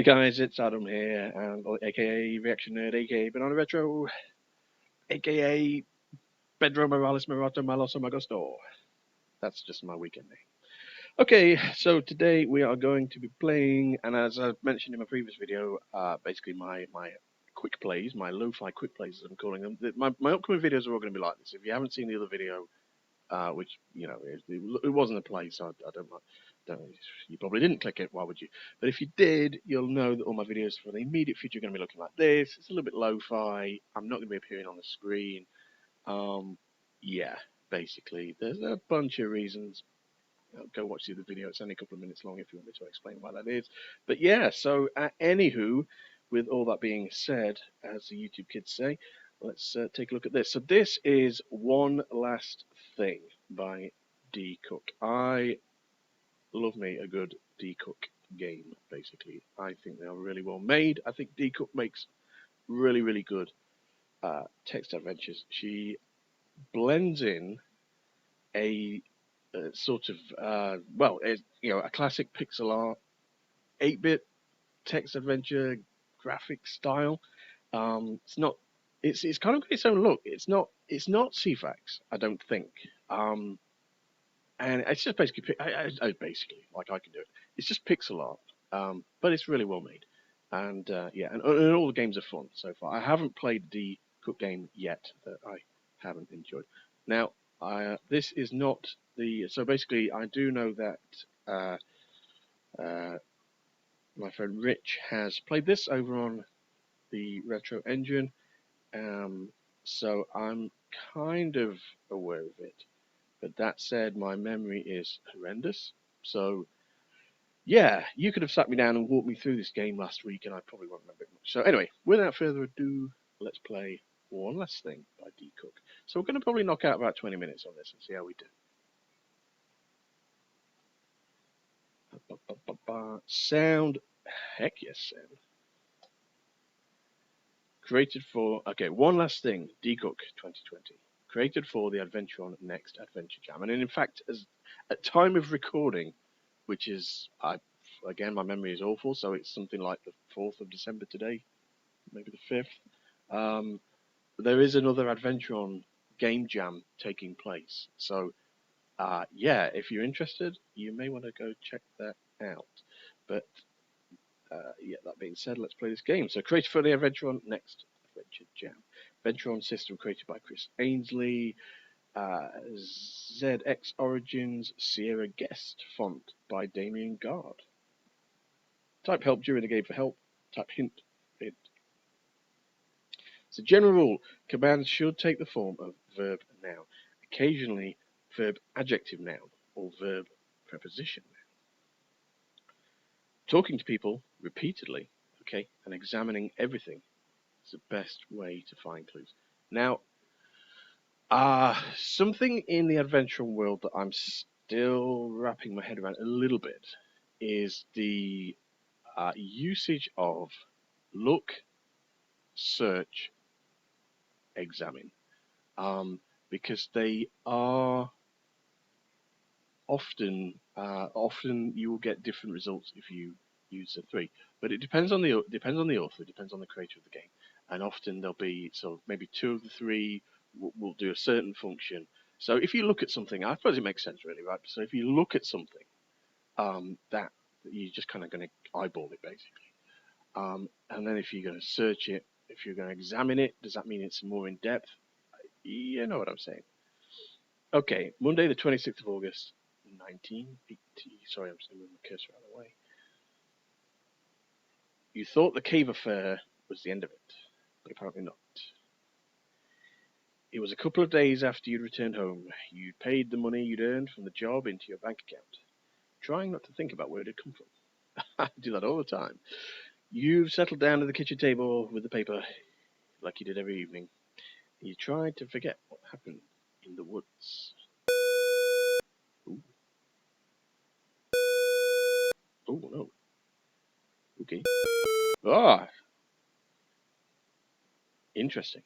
Hey guys, it's Adam here, and aka Reaction Nerd, aka Banana Retro, aka Pedro Morales Marato Maloso Magosto. That's just my weekend name. Okay, so today we are going to be playing, and as I mentioned in my previous video, basically my quick plays, my lo-fi quick plays as I'm calling them. My upcoming videos are all going to be like this. If you haven't seen the other video, which it wasn't a play, so I don't like. You probably didn't click it. Why would you? But if you did, you'll know that all my videos for the immediate future are going to be looking like this. It's a little bit lo-fi. I'm not going to be appearing on the screen. Yeah, basically, there's a bunch of reasons. Go watch the other video. It's only a couple of minutes long if you want me to explain why that is. But yeah, so anywho, with all that being said, as the YouTube kids say, let's take a look at this. So this is One Last Thing by Dee Cooke. I love me a good Dee Cooke game, basically. I think they are really well made. I think Dee Cooke makes really, really good text adventures. She blends in a sort of, a classic pixel art, 8-bit text adventure graphic style. It's not. It's kind of got its own look. It's not CFAX, I don't think. And it's just basically, basically, like I can do it. It's just pixel art, but it's really well made, and and all the games are fun so far. I haven't played the Cooke game yet that I haven't enjoyed. Now, this is not the. So basically, I do know that my friend Rich has played this over on the Retro Engine, so I'm kind of aware of it. But that said, my memory is horrendous. So, yeah, you could have sat me down and walked me through this game last week, and I probably won't remember it much. So, anyway, without further ado, let's play One Last Thing by Dee Cooke. So, we're going to probably knock out about 20 minutes on this and see how we do. Sound. Heck yes, sound. Created for. Okay, One Last Thing, Dee Cooke 2020. Created for the Adventuron Next Adventure Jam. And in fact, at time of recording, which is, again, my memory is awful, so it's something like the 4th of December today, maybe the 5th. There is another Adventuron game jam taking place. So, yeah, if you're interested, you may want to go check that out. But, yeah, that being said, let's play this game. So, created for the Adventuron Next Adventure Jam. Adventuron system created by Chris Ainsley. ZX Origins Sierra Guest font by Damien Guard. Type help during the game for help. Type hint for hint. So general rule, commands should take the form of verb noun, occasionally verb adjective noun, or verb preposition noun. Talking to people repeatedly, okay, and examining everything is the best way to find clues. Now, something in the Adventuron world that I'm still wrapping my head around a little bit is the usage of look, search, examine, because they are often you will get different results if you use the three, but it depends on the author, depends on the creator of the game, and often there'll be maybe 2 of the 3 will do a certain function. So if you look at something, I suppose it makes sense really, right? So if you look at something, that you're just kind of going to eyeball it basically, and then if you're going to search it, if you're going to examine it, does that mean it's more in depth? You know what I'm saying. Okay, Monday the 26th of August, 1980. Sorry, I'm just moving my cursor out of the way. You thought the cave affair was the end of it, but apparently not. It was a couple of days after you'd returned home. You'd paid the money you'd earned from the job into your bank account, trying not to think about where it had come from. I do that all the time. You've settled down at the kitchen table with the paper, like you did every evening. You tried to forget what happened in the woods. Ooh. Oh, no. Okay. Ah! Interesting.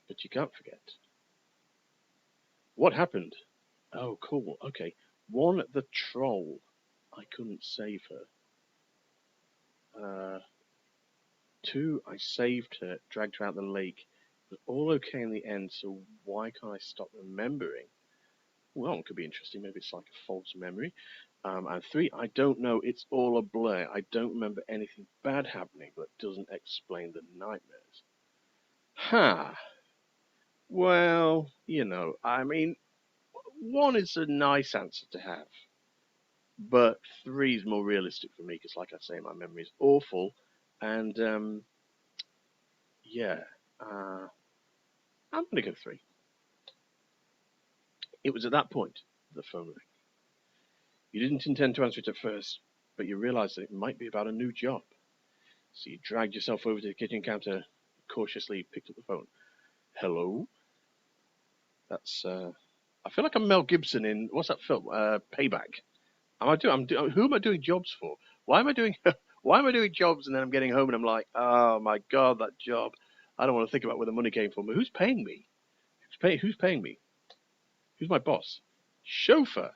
But you can't forget. What happened? Oh, cool. Okay. One, the troll. I couldn't save her. 2, I saved her, dragged her out the lake. It was all okay in the end, so why can't I stop remembering? Well, that one could be interesting. Maybe it's like a false memory. And 3, I don't know. It's all a blur. I don't remember anything bad happening, but doesn't explain the nightmares. Ha! Well, I mean, 1 is a nice answer to have, but 3 is more realistic for me because, like I say, my memory is awful. And yeah, uh, I'm going to go 3. It was at that point the phone rang. You didn't intend to answer it at first, but you realized that it might be about a new job. So you dragged yourself over to the kitchen counter, cautiously picked up the phone. Hello? That's, I feel like I'm Mel Gibson in, what's that film? Payback. Who am I doing jobs for? Why am I doing, why am I doing jobs and then I'm getting home and I'm like, oh my God, that job. I don't want to think about where the money came from, but who's paying me? Who's paying me? Who's my boss? Chauffeur.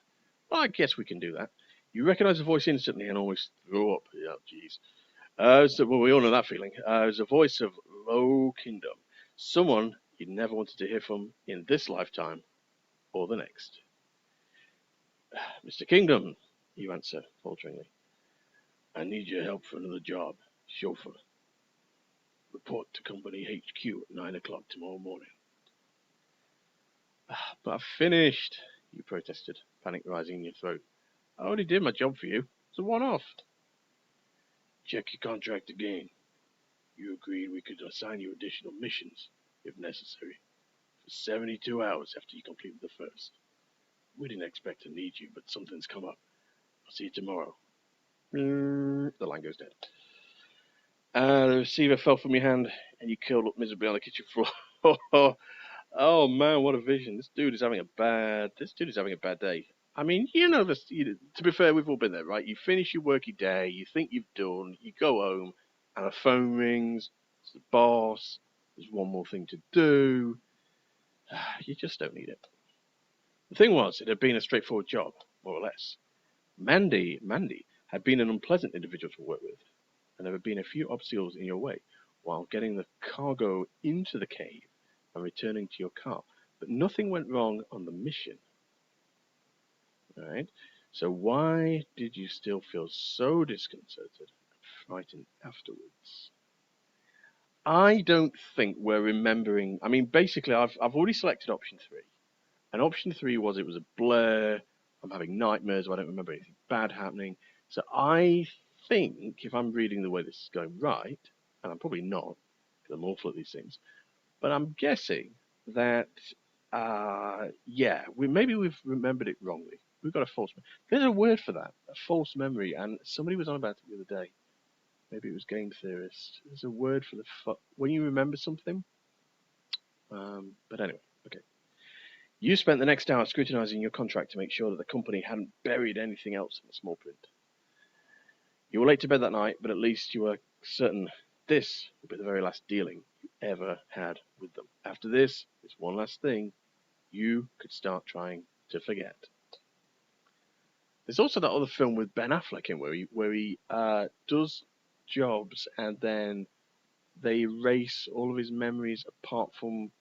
Well, I guess we can do that. You recognize the voice instantly and almost throw up. Yeah, jeez. Well, we all know that feeling. It was the voice of Low Kingdom, someone you never wanted to hear from in this lifetime or the next. Mr. Kingdom, you answer falteringly. I need your help for another job, chauffeur. Report to company HQ at 9 o'clock tomorrow morning. But I've finished, you protested, panic rising in your throat. I already did my job for you. It's a one-off. Check your contract again. You agreed we could assign you additional missions, if necessary, for 72 hours after you completed the first. We didn't expect to need you, but something's come up. I'll see you tomorrow. The line goes dead. The receiver fell from your hand, and you curled up miserably on the kitchen floor. Oh man, what a vision! This dude is having a bad day. I mean, this. To be fair, we've all been there, right? You finish your worky day, you think you've done, you go home, and the phone rings. It's the boss. There's one more thing to do. You just don't need it. The thing was, it had been a straightforward job, more or less. Mandy had been an unpleasant individual to work with, and there had been a few obstacles in your way while getting the cargo into the cave and returning to your car. But nothing went wrong on the mission. All right? So why did you still feel so disconcerted and frightened afterwards? I don't think we're remembering. I mean, basically, I've already selected option 3. And option 3 was it was a blur. I'm having nightmares. I don't remember anything bad happening. So I think if I'm reading the way this is going right, and I'm probably not, because I'm awful at these things, but I'm guessing that, maybe we've remembered it wrongly. We've got a false memory. There's a word for that, a false memory, and somebody was on about it the other day. Maybe it was game theorist. There's a word for when you remember something. But anyway, okay. You spent the next hour scrutinizing your contract to make sure that the company hadn't buried anything else in the small print. You were late to bed that night, but at least you were certain this would be the very last dealing you ever had with them. After this one last thing, you could start trying to forget. There's also that other film with Ben Affleck in where he does jobs and then they erase all of his memories apart from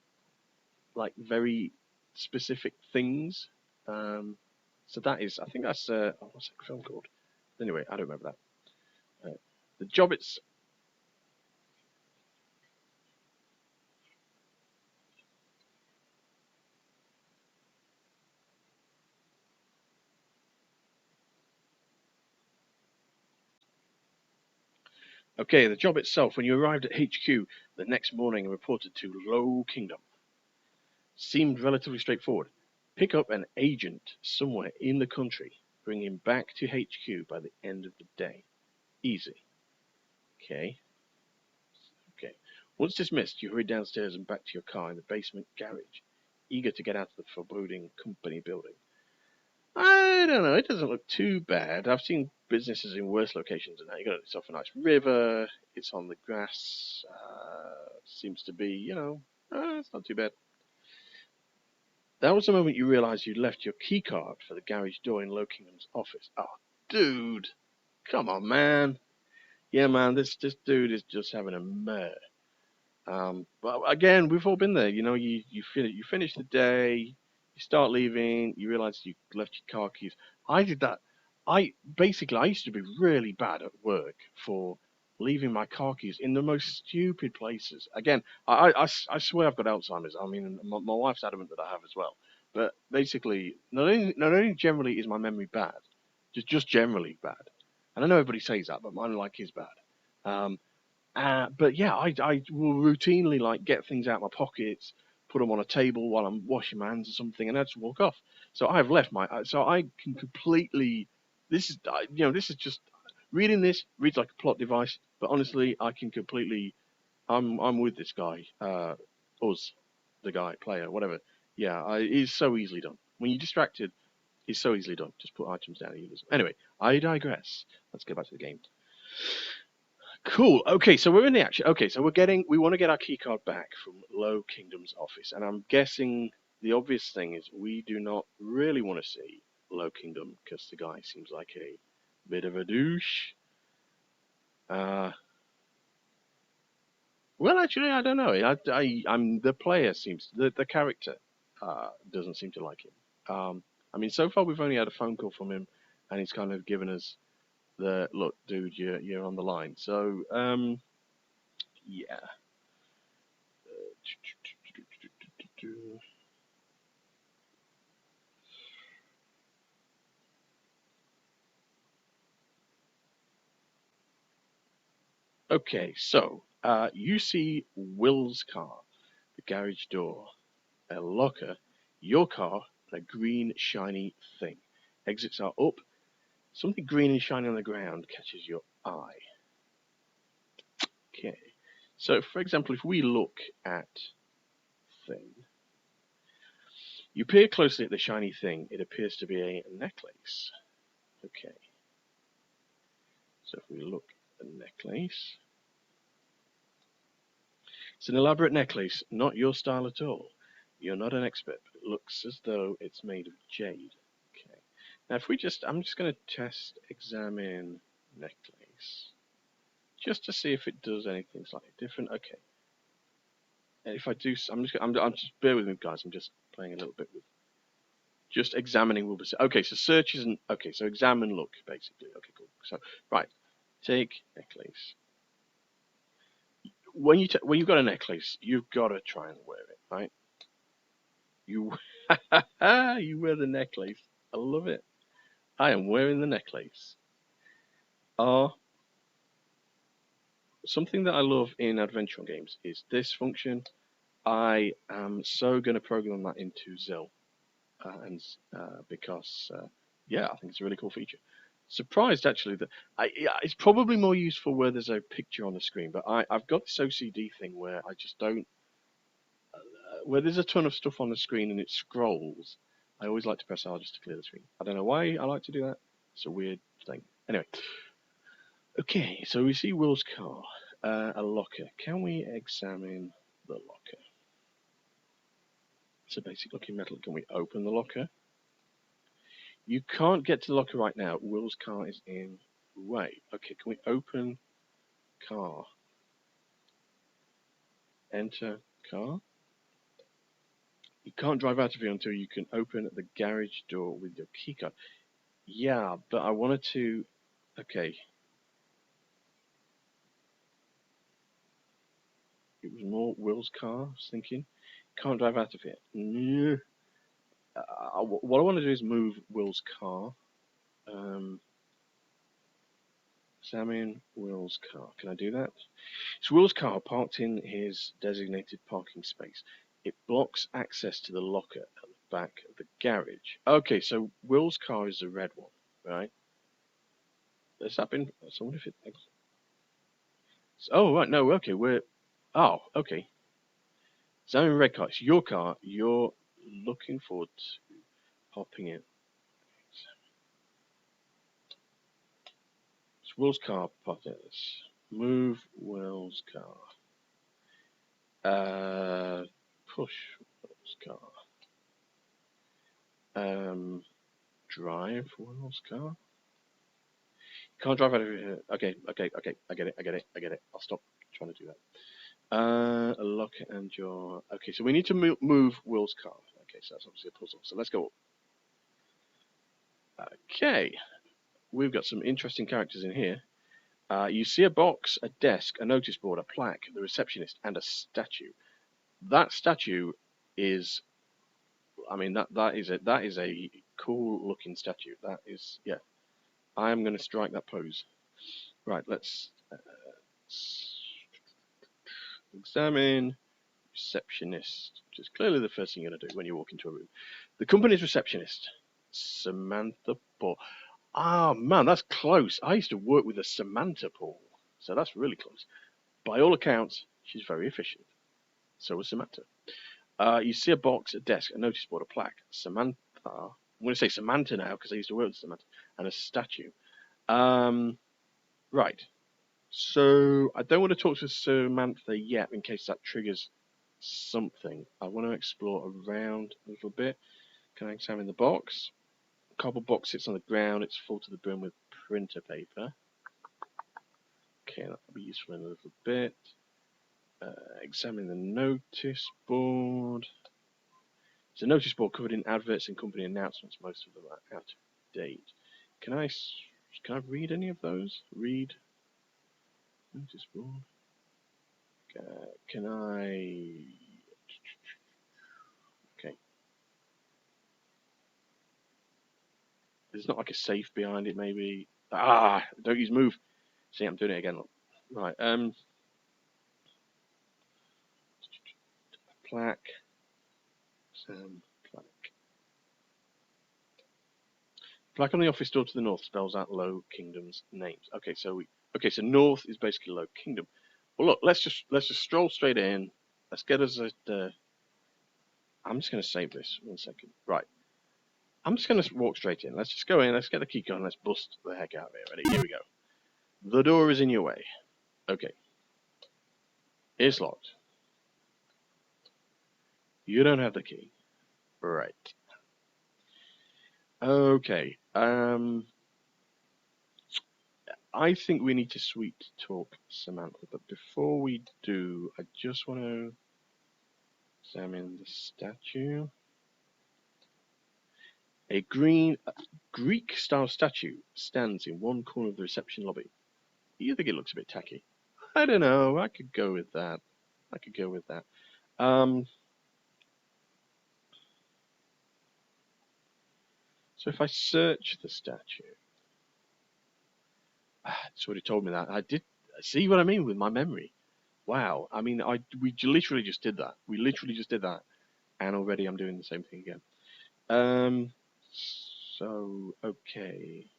like very specific things. So that is, I think that's what's that film called? Anyway, I don't remember that. The job it's okay. The job itself, when you arrived at HQ the next morning and reported to Low Kingdom, seemed relatively straightforward. Pick up an agent somewhere in the country, bring him back to HQ by the end of the day. Easy. Okay. Once dismissed, you hurried downstairs and back to your car in the basement garage, eager to get out of the foreboding company building. I don't know, it doesn't look too bad. I've seen businesses in worse locations than that. You got yourself a nice river, it's on the grass, seems to be, it's not too bad. That was the moment you realized you'd left your key card for the garage door in Low Kingdom's office. Oh, dude, come on, man. Yeah, man, this dude is just having a mare. But again, we've all been there. You know, you finish the day, you start leaving, you realize you left your car keys. I did that. I used to be really bad at work for leaving my car keys in the most stupid places. Again, I swear I've got Alzheimer's. I mean, my wife's adamant that I have as well. But basically, not only generally is my memory bad, just generally bad. And I know everybody says that, but mine like is bad. Um, but yeah, I will routinely like get things out of my pockets, put them on a table while I'm washing my hands or something, and I just walk off. So I've left my, so I can completely, this is just, reading this reads like a plot device, but honestly, I can completely, I'm with this guy, us, the guy, player, whatever. Yeah, he's so easily done. When you're distracted, he's so easily done. Just put items down and you lose them. Anyway, I digress. Let's get back to the game. Cool. Okay, so we're in the action. Okay, so we want to get our keycard back from Low Kingdom's office, and I'm guessing the obvious thing is we do not really want to see Low Kingdom because the guy seems like a bit of a douche. Uh, well, actually, I don't know. I'm the player seems the character doesn't seem to like him. I mean, so far we've only had a phone call from him, and he's kind of given us the look, dude, you're on the line. So, yeah. Okay, so you see Will's car, the garage door, a locker, your car, and a green shiny thing. Exits are up. Something green and shiny on the ground catches your eye. Okay, so for example, if we look at thing, you peer closely at the shiny thing. It appears to be a necklace. Okay, so if we look at the necklace, it's an elaborate necklace, not your style at all. You're not an expert, but it looks as though it's made of jade. Okay. Now, if we just, I'm just going to test examine necklace, just to see if it does anything slightly different. Okay. And if I do, I'm just, bear with me, guys. I'm just playing a little bit with, just examining will be, okay, so search isn't, okay, so examine look, basically. Okay, cool. So, right, take necklace. When you've got a necklace, you've got to try and wear it, right? You you wear the necklace. I love it. I am wearing the necklace. Uh, Something that I love in Adventuron games is this function. I am so going to program that into Zil, and because yeah, I think it's a really cool feature. Surprised actually that it's probably more useful where there's a picture on the screen, but I've got this OCD thing where I just don't where there's a ton of stuff on the screen and it scrolls. I always like to press R just to clear the screen. I don't know why I like to do that. It's a weird thing. Anyway, okay, so we see Will's car, a locker. Can we examine the locker? It's a basic looking metal. Can we open the locker? You can't get to the locker right now. Will's car is in the way. Okay, can we open car? Enter car. You can't drive out of here until you can open the garage door with your keycard. Yeah, but I wanted to. Okay, it was more Will's car. I was thinking, can't drive out of here. No. What I want to do is move Will's car. Examine Will's car. Can I do that? It's Will's car parked in his designated parking space. It blocks access to the locker at the back of the garage. Okay, so Will's car is the red one, right? Has that been? So what if it? Oh right, no, okay, we're. Oh, okay. Examine red car. It's your car. You're looking forward to hopping in. It's Will's car. Let's move Will's car. Push Will's car. Drive Will's car. Can't drive out of here. Okay. I get it. I'll stop trying to do that. Look and your. Okay, so we need to move Will's car. Okay, so that's obviously a puzzle. So let's go up. Okay, we've got some interesting characters in here. You see a box, a desk, a notice board, a plaque, the receptionist, and a statue. That statue is, I mean, that is a cool looking statue. That is, yeah. I am going to strike that pose. Right, let's examine receptionist, which is clearly the first thing you're going to do when you walk into a room. The company's receptionist, Samantha Paul. Ah, man, that's close. I used to work with a Samantha Paul, so that's really close. By all accounts, she's very efficient. So was Samantha. You see a box, a desk, a notice board, a plaque. Samantha. I'm going to say Samantha now because I used to work with Samantha, and a statue. Right. So I don't want to talk to Samantha yet in case that triggers something. I want to explore around a little bit. Can I examine the box? Cardboard box sits on the ground. It's full to the brim with printer paper. Okay, that'll be useful in a little bit. Examine the notice board. It's a notice board covered in adverts and company announcements. Most of them are out of date. Can I read any of those? Read notice board. Can I? Okay. There's not like a safe behind it, maybe. Ah, don't use move. See, I'm doing it again. Right. Plaque. Plaque. Plaque on the office door to the north spells out Low Kingdom's names. Okay, so north is basically Low Kingdom. Well, look, let's just stroll straight in. Let's get us at. I'm just going to save this 1 second. Right. I'm just going to walk straight in. Let's just go in. Let's get the key card and let's bust the heck out of here. Ready? Here we go. The door is in your way. Okay. It's locked. You don't have the key. Right. Okay. I think we need to sweet talk Samantha, but before we do, I just want to examine the statue. A green Greek-style statue stands in one corner of the reception lobby. You think it looks a bit tacky? I don't know. I could go with that. So if I search the statue, it's already told me that. I did see what I mean with my memory. Wow. I mean, we literally just did that. And already I'm doing the same thing again. So okay.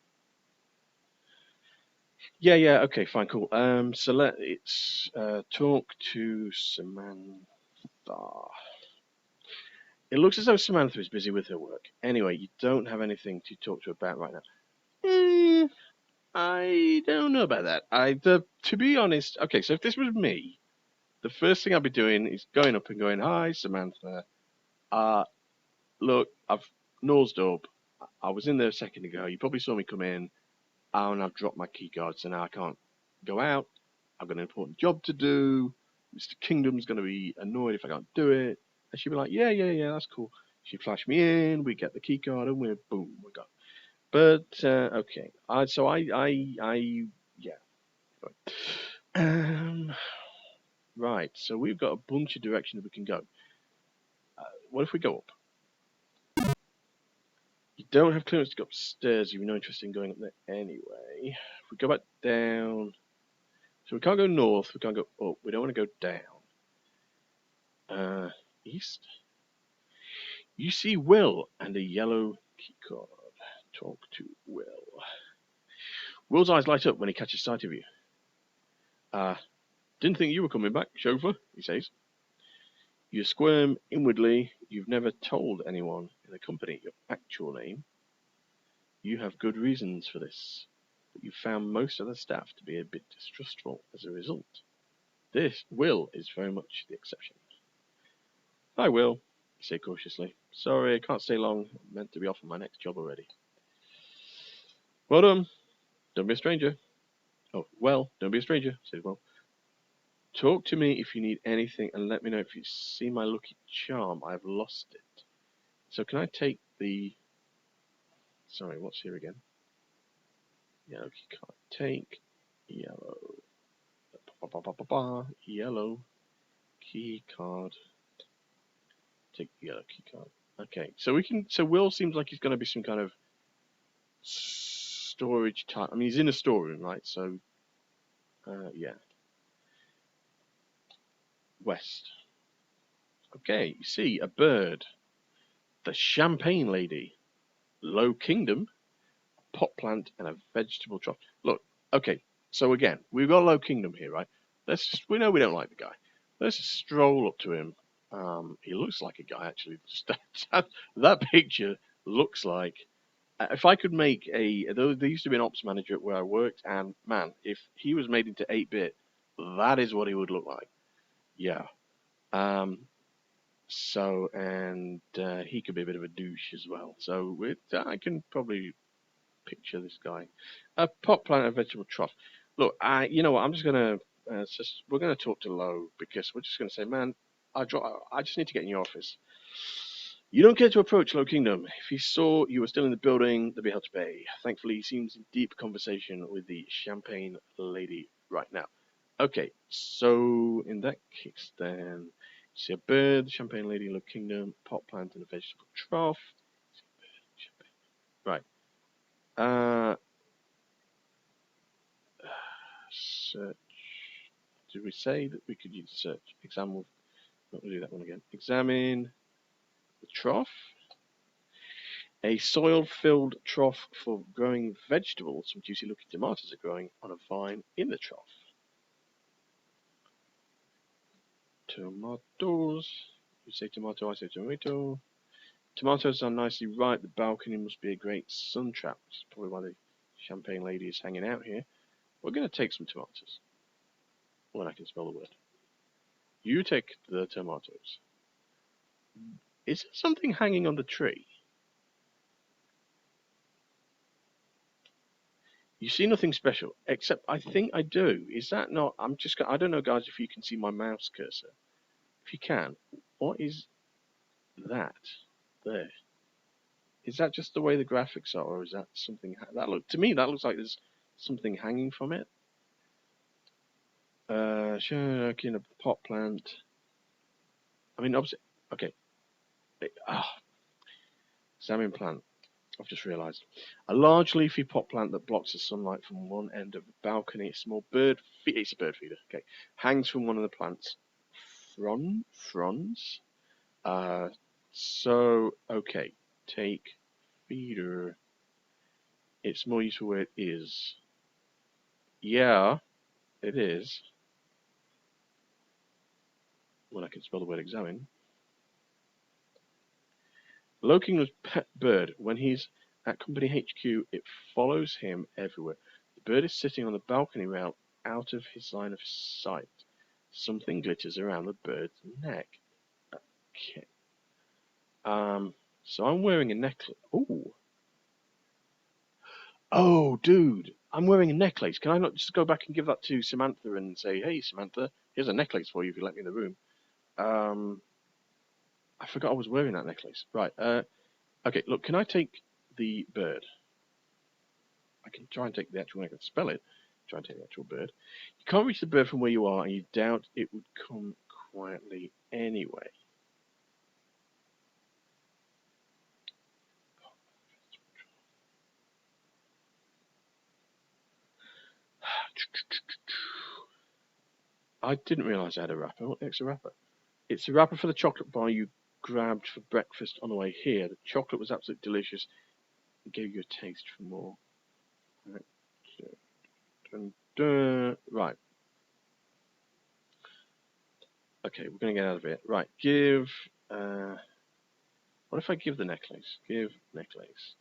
Yeah. Okay, fine, cool. So let's talk to Samantha. It looks as though Samantha is busy with her work. Anyway, you don't have anything to talk to her about right now. I don't know about that. To be honest, okay, so if this was me, the first thing I'd be doing is going up and going, "Hi, Samantha. Look, I've nosed up. I was in there a second ago. You probably saw me come in, and I've dropped my key card, so now I can't go out. I've got an important job to do. Mr. Kingdom's going to be annoyed if I can't do it." And she'd be like, yeah, that's cool. She'd flash me in, we get the key card, and we're gone. But okay, yeah. Right. So we've got a bunch of directions we can go. What if we go up? You don't have clearance to go upstairs. You've no interest in going up there anyway. If we go back down, so we can't go north. We can't go up. We don't want to go down. East. You see Will and a yellow key card. Talk to Will. Will's eyes light up when he catches sight of you. Didn't think you were coming back, chauffeur, he says. You squirm inwardly. You've never told anyone in the company your actual name. You have good reasons for this, but you found most of the staff to be a bit distrustful as a result. This Will is very much the exception. Hi, Will, you say cautiously. Sorry, I can't stay long. I'm meant to be off on my next job already. Well done. Don't be a stranger. Oh, well, don't be a stranger, said Will. Talk to me if you need anything, and let me know if you see my lucky charm. I've lost it. So can I take the... Sorry, what's here again? Yellow key card. Take yellow. Yellow key card. Take the yellow key card. Okay, so we can. So Will seems like he's going to be some kind of storage type. I mean, he's in a storeroom, right? So, yeah. West. Okay, you see a bird. The Champagne Lady. Low Kingdom. Pot plant and a vegetable trough. Look, okay. So again, we've got Low Kingdom here, right? We know we don't like the guy. Let's just stroll up to him. He looks like a guy actually. That picture looks like. If I could make there used to be an ops manager at where I worked, and man, if he was made into 8-bit, that is what he would look like. Yeah. So, and he could be a bit of a douche as well. So I can probably picture this guy. A pot plant, a vegetable trough. Look, you know what? I'm just gonna we're gonna talk to Low because we're just gonna say, man, I just need to get in your office. You don't care to approach Low Kingdom. If he saw you were still in the building, there'd be hell to pay. Thankfully, he seems in deep conversation with the Champagne Lady right now. Okay, so in that case, then, see a bird, Champagne Lady, Low Kingdom, pot plant, and a vegetable trough. Right. Search. Did we say that we could use search? Examine. Not going to do that one again. Examine the trough. A soil-filled trough for growing vegetables. Some juicy-looking tomatoes are growing on a vine in the trough. Tomatoes. You say tomato, I say tomato. Tomatoes are nicely ripe. The balcony must be a great sun trap, which is probably why the Champagne Lady is hanging out here. We're going to take some tomatoes. When I can spell the word. You take the tomatoes. Is there something hanging on the tree? You see nothing special, except I think I do. Is that not? I don't know, guys, if you can see my mouse cursor. If you can, what is that there? Is that just the way the graphics are, or is that something to me that looks like there's something hanging from it? In a pot plant. I mean, obviously, okay. Salmon plant. I've just realised. A large leafy pot plant that blocks the sunlight from one end of the balcony. It's a bird feeder. Okay, hangs from one of the plant's fronds. So okay, take feeder. It's more useful where it is. Yeah, it is. When I can spell the word examine. Low Kingdom's pet bird. When he's at company HQ, it follows him everywhere. The bird is sitting on the balcony rail out of his line of sight. Something glitters around the bird's neck. Okay. So I'm wearing a necklace. Oh, dude, I'm wearing a necklace. Can I not just go back and give that to Samantha and say, hey, Samantha, here's a necklace for you if you let me in the room. I forgot I was wearing that necklace. Right. Okay, look, can I take the bird? I can try and take the actual, I can spell it. Try and take the actual bird. You can't reach the bird from where you are, and you doubt it would come quietly anyway. I didn't realise I had a wrapper. What the heck's a wrapper? It's a wrapper for the chocolate bar you grabbed for breakfast on the way here. The chocolate was absolutely delicious. It gave you a taste for more. Right. Okay, we're going to get out of it. Right, give... what if I give the necklace? Give necklace.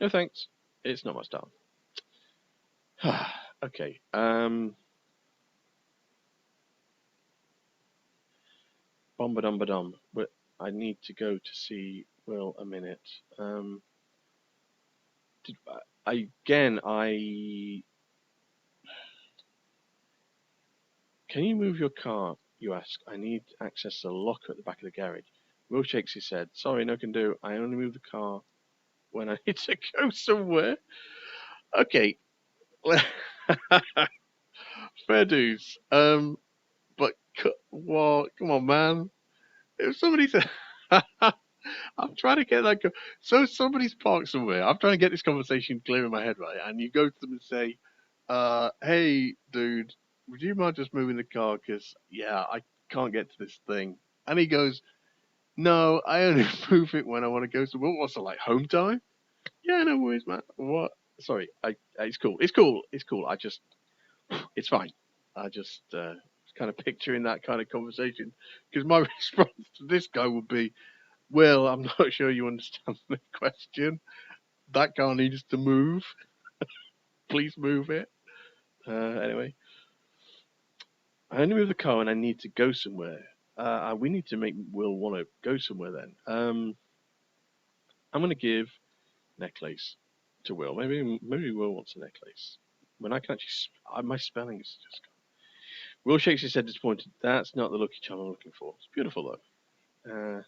No thanks. It's not my style. Okay. Bomba-dum-ba-dum. But I need to go to see Will a minute. Can you move your car? You ask. I need access to the locker at the back of the garage. Will shakes his head. Sorry, no can do. I only move the car when I need to go somewhere. Okay. Fair dues. But what? Come on, man. If somebody said, I'm trying to get that. So somebody's parked somewhere. I'm trying to get this conversation clear in my head, right? And you go to them and say, "Hey, dude, would you mind just moving the car? Because yeah, I can't get to this thing." And he goes, "No, I only move it when I want to go somewhere. What's it like, home time?" Yeah, no worries, man. What? Sorry, it's cool. It's cool. It's cool. It's fine. I just kind of picturing that kind of conversation because my response to this guy would be, "Well, I'm not sure you understand the question. That car needs to move. Please move it." Anyway, I only move the car when I need to go somewhere. We need to make Will want to go somewhere then. I'm going to give necklace to Will. Maybe Will wants a necklace. When I can actually, my spelling is just. Will shakes his head disappointed. That's not the lucky charm I'm looking for. It's beautiful though.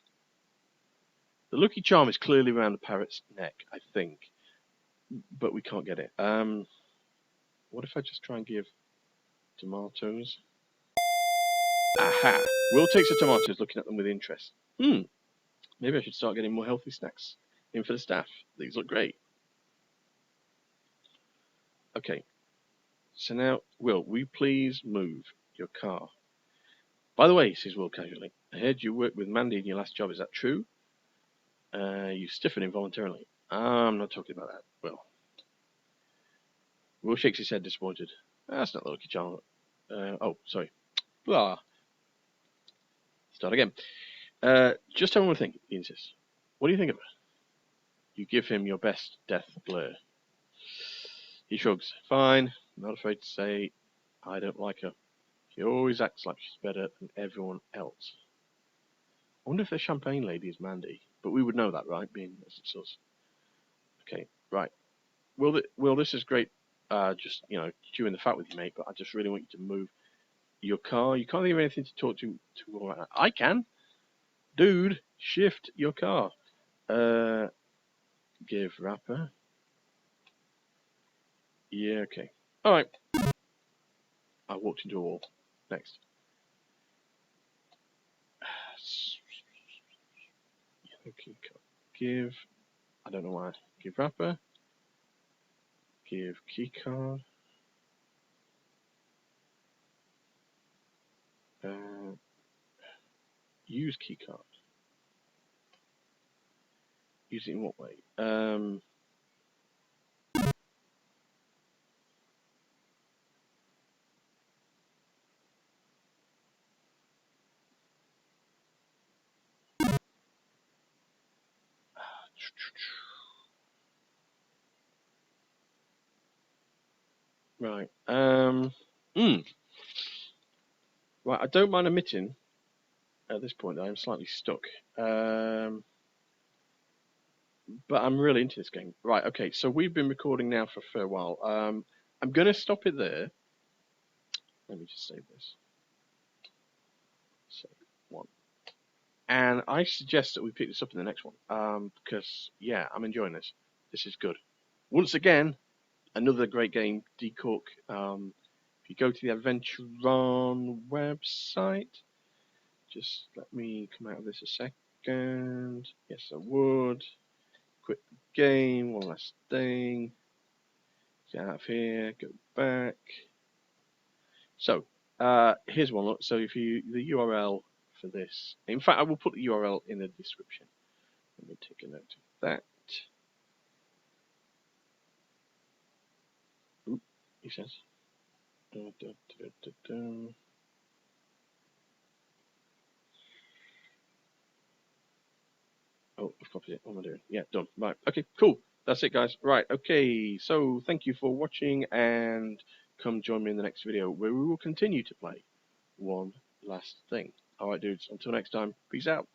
The lucky charm is clearly around the parrot's neck, I think, but we can't get it. What if I just try and give tomatoes? Aha! Will takes the tomatoes, looking at them with interest. Maybe I should start getting more healthy snacks in for the staff. These look great. Okay. So now, Will, will you please move your car? By the way, says Will casually, I heard you worked with Mandy in your last job. Is that true? You stiffen involuntarily. I'm not talking about that. Will shakes his head disappointed. That's not the lucky charm. Oh, sorry. Blah. Start again. Just have one thing, he insists. What do you think of her? You give him your best death glare. He shrugs. Fine. Not afraid to say I don't like her. She always acts like she's better than everyone else. I wonder if the champagne lady is Mandy. But we would know that, right? Being as it's us. Okay, right. Will, this is great. Just, chewing the fat with you, mate. But I just really want you to move your car. You can't think of anything to talk to Will right now. I can. Dude, shift your car. Give wrapper. Yeah, okay. Alright. I walked into a wall. Next. Okay, give. I don't know why. Give wrapper. Give keycard. Use keycard. Use it in what way? Right. Right, I don't mind admitting at this point that I'm slightly stuck. But I'm really into this game. Right, okay, so we've been recording now for a fair while. I'm going to stop it there. Let me just save this. Save one. And I suggest that we pick this up in the next one. Because, yeah, I'm enjoying this. This is good. Once again, another great game, Dee Cooke. If you go to the Adventuron website, just let me come out of this a second. Yes, I would. Quit the game, one last thing. Get out of here, go back. So, here's one look. So if the URL for this, in fact, I will put the URL in the description. Let me take a note of that. Oop, he says. Oh, I've copied it. What am I doing? Yeah, done. Right. Okay, cool. That's it, guys. Right. Okay. So thank you for watching, and come join me in the next video where we will continue to play one last thing. All right, dudes. Until next time. Peace out.